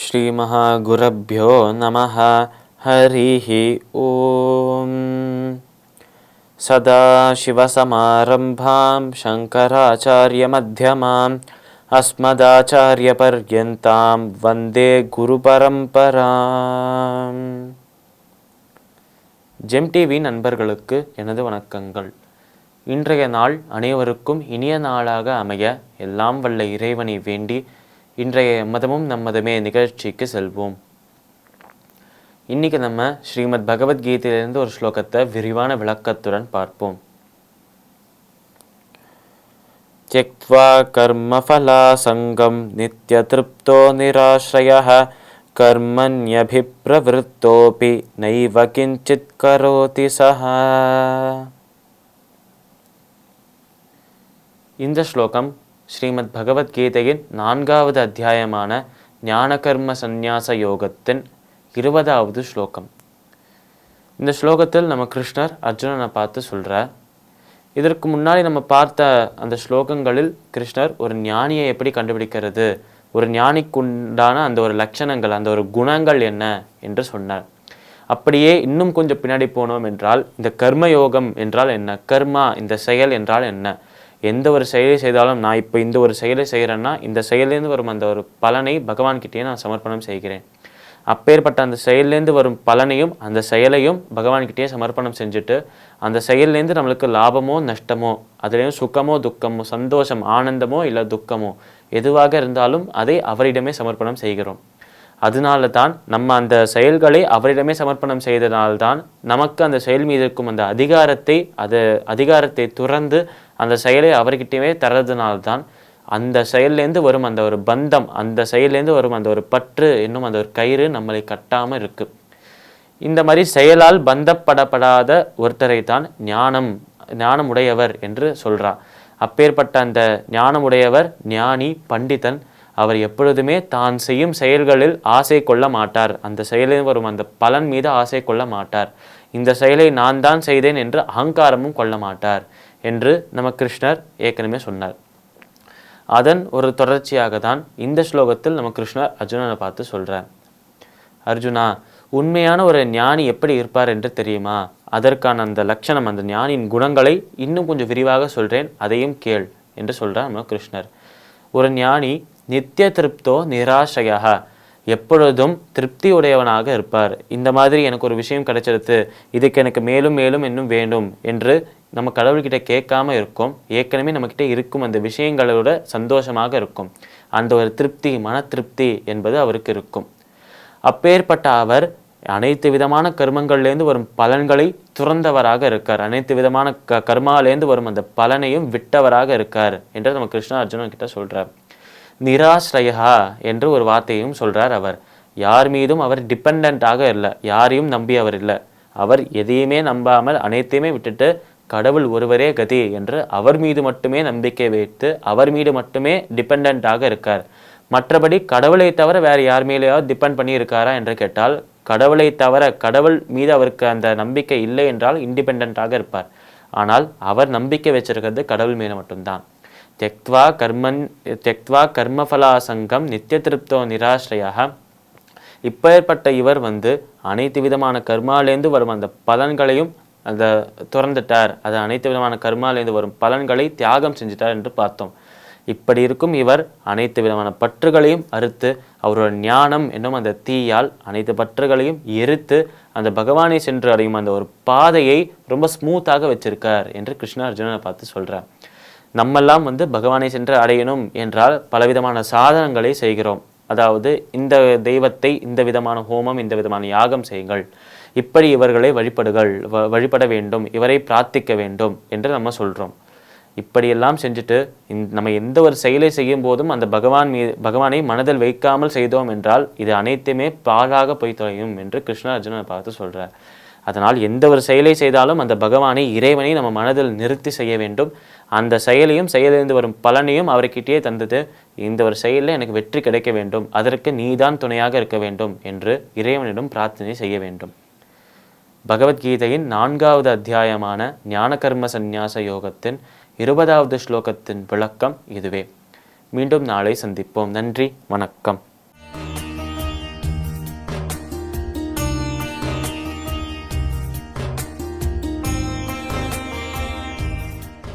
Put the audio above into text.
ஸ்ரீமஹாகுரப்யோ நமஹ. ஹரிஹ ஓம். சதாசிவசமாரம்பாம் சங்கராச்சார்யமத்யமாம் அஸ்மதாச்சார்யபர்யந்தாம் வந்தே குருபரம்பராம். GeM TV நண்பர்களுக்கு எனது வணக்கங்கள். இன்றைய நாள் அனைவருக்கும் இனிய நாளாக அமைய எல்லாம் வல்ல இறைவனை வேண்டி இன்றைய மதமும் நம்மதமே நிகழ்ச்சிக்கு செல்வோம். இன்னைக்கு நம்ம ஸ்ரீமத் பகவத்கீதையிலிருந்து ஒரு ஸ்லோகத்தை விரிவான விளக்கத்துடன் பார்ப்போம். த்யக்த்வா கர்மஃபலாசங்கம் நித்ய திருப்தோ நிராஸ்ரயः கர்மண்யபிப்ரவிருத்தோபி நைவ கிஞ்சித் கரோதி சஹ. இந்த ஸ்லோகம் ஸ்ரீமத் பகவத்கீதையின் 4வது அத்தியாயமான ஞான கர்ம சந்நியாச யோகத்தின் 20வது ஸ்லோகம். இந்த ஸ்லோகத்தில் நம்ம கிருஷ்ணர் அர்ஜுனனை பார்த்து சொல்கிறார். இதற்கு முன்னாடி நம்ம பார்த்த அந்த ஸ்லோகங்களில் கிருஷ்ணர் ஒரு ஞானியை எப்படி கண்டுபிடிக்கிறது, ஒரு ஞானிக்குண்டான அந்த ஒரு லட்சணங்கள், அந்த ஒரு குணங்கள் என்ன என்று சொன்னார். அப்படியே இன்னும் கொஞ்சம் பின்னாடி போனோம் என்றால் இந்த கர்ம யோகம் என்றால் என்ன, கர்மா இந்த செயல் என்றால் என்ன, எந்த ஒரு செயலை செய்தாலும் நான் இப்போ இந்த ஒரு செயலை செய்கிறேன்னா இந்த செயலேருந்து வரும் அந்த ஒரு பலனை பகவான்கிட்டயே நான் சமர்ப்பணம் செய்கிறேன். அப்பேற்பட்ட அந்த செயல்லேருந்து வரும் பலனையும் அந்த செயலையும் பகவான்கிட்டயே சமர்ப்பணம் செஞ்சுட்டு அந்த செயல்லேருந்து நம்மளுக்கு லாபமோ நஷ்டமோ, அதுலேயும் சுகமோ துக்கமோ, சந்தோஷம் ஆனந்தமோ இல்லை துக்கமோ எதுவாக இருந்தாலும் அதை அவரிடமே சமர்ப்பணம் செய்கிறோம். அதனால தான் நம்ம அந்த செயல்களை அவரிடமே சமர்ப்பணம் செய்ததால்தான் நமக்கு அந்த செயல் மீது இருக்கும் அந்த அதிகாரத்தை துறந்து அந்த செயலை அவர்கிட்டவே தர்றதுனால்தான் அந்த செயல்லேருந்து வரும் அந்த ஒரு பந்தம், அந்த செயல்லேருந்து வரும் அந்த ஒரு பற்று என்னும் அந்த ஒரு கயிறு நம்மளை கட்டாமல் இருக்கு. இந்த மாதிரி செயலால் பந்தப்படப்படாத ஒருத்தரை தான் ஞானம் உடையவர் என்று சொல்றா. அப்பேற்பட்ட அந்த ஞானமுடையவர் ஞானி பண்டிதன். அவர் எப்பொழுதுமே தான் செய்யும் செயல்களில் ஆசை கொள்ள மாட்டார். அந்த செயலில் வரும் அந்த பலன் மீது ஆசை கொள்ள மாட்டார். இந்த செயலை நான் தான் செய்தேன் என்று அகங்காரமும் கொள்ள மாட்டார் என்று நம்ம கிருஷ்ணர் ஏற்கனவே சொன்னார். அதன் ஒரு தொடர்ச்சியாக தான் இந்த ஸ்லோகத்தில் நம்ம கிருஷ்ணர் அர்ஜுனனை பார்த்து சொல்றார். அர்ஜுனா, உண்மையான ஒரு ஞானி எப்படி இருப்பார் என்று தெரியுமா? அதற்கான அந்த லட்சணம், அந்த ஞானியின் குணங்களை இன்னும் கொஞ்சம் விரிவாக சொல்றேன், அதையும் கேள் என்று சொல்றார் நம்ம கிருஷ்ணர். ஒரு ஞானி நித்திய திருப்தோ நிராசையாக, எப்பொழுதும் திருப்தி உடையவனாக இருப்பார். இந்த மாதிரி எனக்கு ஒரு விஷயம் கிடைச்சிருது, இதுக்கு எனக்கு மேலும் மேலும் இன்னும் வேண்டும் என்று நம்ம கடவுள்கிட்ட கேட்காம இருக்கும். ஏற்கனவே நம்மக்கிட்ட இருக்கும் அந்த விஷயங்களோட சந்தோஷமாக இருக்கும். அந்த ஒரு திருப்தி, மன திருப்தி என்பது அவருக்கு இருக்கும். அப்பேற்பட்ட அவர் அனைத்து விதமான கர்மங்கள்லேருந்து வரும் பலன்களை துறந்தவராக இருக்கார். அனைத்து விதமான கர்மாலேருந்து வரும் அந்த பலனையும் விட்டவராக இருக்கார் என்று நம்ம கிருஷ்ண அர்ஜுனன் கிட்ட சொல்றார். நிராஸ்ரயா என்று ஒரு வார்த்தையும் சொல்றார். அவர் யார் மீதும் அவர் டிபெண்டாக இல்லை, யாரையும் நம்பி அவர் இல்லை. அவர் எதையுமே நம்பாமல் அனைத்தையுமே விட்டுட்டு கடவுள் ஒருவரே கதி என்று அவர் மீது மட்டுமே நம்பிக்கை வைத்து அவர் மீது மட்டுமே டிபெண்டாக இருக்கார். மற்றபடி கடவுளை தவிர வேற யார் மேலேயாவது டிபெண்ட் பண்ணி இருக்காரா என்று கேட்டால் கடவுளை தவிர, கடவுள் மீது அவருக்கு அந்த நம்பிக்கை இல்லை என்றால் இண்டிபெண்டாக இருப்பார். ஆனால் அவர் நம்பிக்கை வச்சிருக்கிறது கடவுள் மீது மட்டும்தான். தியக்த்வா கர்மஃபலாசங்கம் நித்திய திருப்தோ நிராஸ்ரயாக. இப்பேற்பட்ட இவர் அனைத்து விதமான கர்மாலேருந்து வரும் அந்த பலன்களையும் அதை துறந்துட்டார். அது அனைத்து விதமான கர்மாலேருந்து வரும் பலன்களை தியாகம் செஞ்சிட்டார் என்று பார்த்தோம். இப்படி இருக்கும் இவர் அனைத்து விதமான பற்றுகளையும் அறுத்து அவரோட ஞானம் என்னும் அந்த தீயால் அனைத்து பற்றுகளையும் எரித்து அந்த பகவானை சென்று அடையும் அந்த ஒரு பாதையை ரொம்ப ஸ்மூத்தாக வச்சிருக்கார் என்று கிருஷ்ண அர்ஜுனனை பார்த்து சொல்றார். நம்மெல்லாம் பகவானை சென்று அடையணும் என்றால் பலவிதமான சாதனங்களை செய்கிறோம். அதாவது இந்த தெய்வத்தை இந்த விதமான ஹோமம், இந்த விதமான யாகம் செய்யுங்கள், இப்படி இவர்களை வழிபட வேண்டும், இவரை பிரார்த்திக்க வேண்டும் என்று நம்ம சொல்கிறோம். இப்படியெல்லாம் செஞ்சுட்டு நம்ம எந்த ஒரு செயலை செய்யும் போதும் அந்த பகவானை மனதில் வைக்காமல் செய்தோம் என்றால் இது அனைத்துமே பாழாக போய் தொலையும் என்று கிருஷ்ண அர்ஜுனனை பார்த்து சொல்கிறார். அதனால் எந்த ஒரு செயலை செய்தாலும் அந்த பகவானை, இறைவனை நம்ம மனதில் நிறுத்தி செய்ய வேண்டும். அந்த செயலிருந்து வரும் பலனையும் அவர்கிட்டயே தந்தது. இந்த ஒரு செயலில் எனக்கு வெற்றி கிடைக்க வேண்டும், அதற்கு நீதான் துணையாக இருக்க வேண்டும் என்று இறைவனிடம் பிரார்த்தனை செய்ய வேண்டும். பகவத்கீதையின் 4வது அத்தியாயமான ஞான கர்ம சந்நியாச யோகத்தின் 20வது ஸ்லோகத்தின் விளக்கம் இதுவே. மீண்டும் நாளை சந்திப்போம். நன்றி, வணக்கம்.